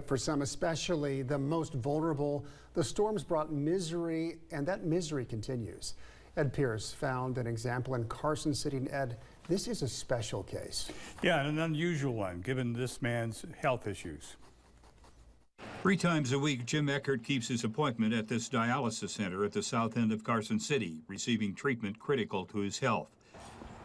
For some, especially the most vulnerable, the storms brought misery, and that misery continues. Ed Pierce found an example in Carson City. And Ed, this is a special case. Yeah, and an unusual one, given this man's health issues. 3 times a week, Jim Eckert keeps his appointment at this dialysis center at the south end of Carson City, receiving treatment critical to his health.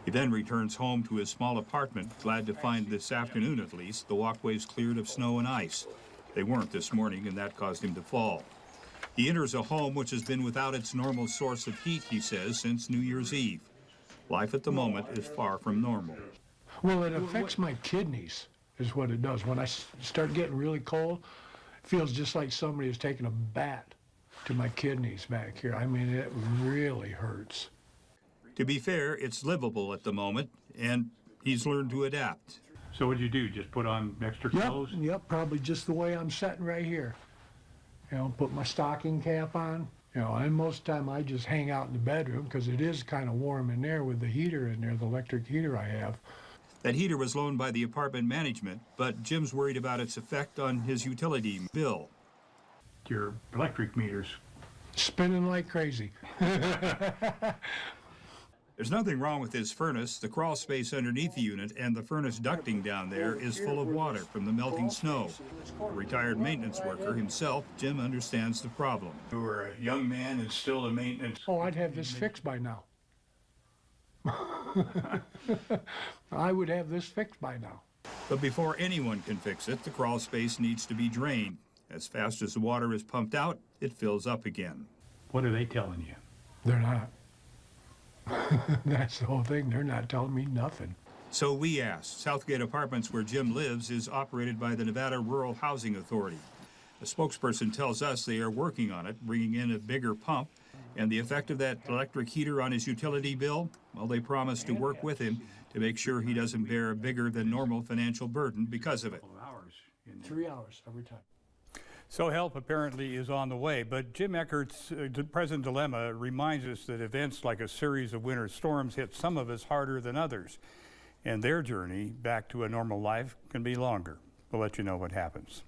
He then returns home to his small apartment, glad to find this afternoon at least the walkways cleared of snow and ice. They weren't this morning, and that caused him to fall. He enters a home which has been without its normal source of heat, he says, since New Year's Eve. Life at the moment is far from normal. Well, it affects my kidneys, is what it does. When I start getting really cold, it feels just like somebody is taking a bat to my kidneys back here. I mean, it really hurts. To be fair, it's livable at the moment, and he's learned to adapt. So what did you do? Just put on extra clothes? Yep, probably just the way I'm sitting right here. You know, put my stocking cap on. You know, and most of the time I just hang out in the bedroom because it is kind of warm in there with the heater in there, the electric heater I have. That heater was loaned by the apartment management, but Jim's worried about its effect on his utility bill. Your electric meter's spinning like crazy. There's nothing wrong with his furnace. The crawl space underneath the unit and the furnace ducting down there is full of water from the melting snow. A retired maintenance worker himself, Jim understands the problem. You were a young man and still in maintenance. Oh, I'd have this fixed by now. I would have this fixed by now. But before anyone can fix it, the crawl space needs to be drained. As fast as the water is pumped out, it fills up again. What are they telling you? They're not. That's the whole thing. They're not telling me nothing. So we asked. Southgate Apartments, where Jim lives, is operated by the Nevada Rural Housing Authority. A spokesperson tells us they are working on it, bringing in a bigger pump. And the effect of that electric heater on his utility bill? Well, they promise to work with him to make sure he doesn't bear a bigger than normal financial burden because of it. 3 hours every time. So help apparently is on the way, but Jim Eckert's present dilemma reminds us that events like a series of winter storms hit some of us harder than others, and their journey back to a normal life can be longer. We'll let you know what happens.